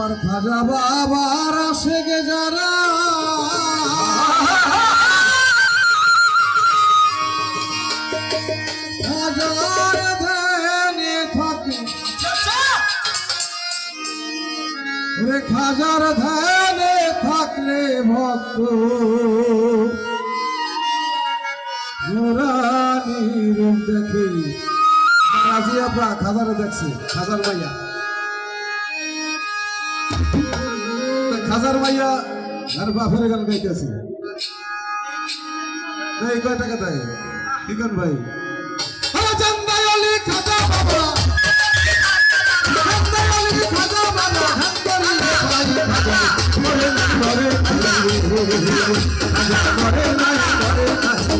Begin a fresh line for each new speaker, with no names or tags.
আমার খাজা বাবার আসে গে যারা হাজার ধ্যানে থাকে ওরে খাজার ধ্যানে থাকলে ভক্ত নুরানি রূপ দেখে রাজি আপা খাজারে দেখছি খাজার ভাইয়া খাজার ভাইয়া আর বাপের গান গাইতেছি এই কয় টাকা দেয় কি গান ভাই জান্দাই আলী খাজা বাবা জান্দাই আলী খাজা বাবা হাতরি ভাই খাজা মরে মরে মরে নাই মরে নাই মরে নাই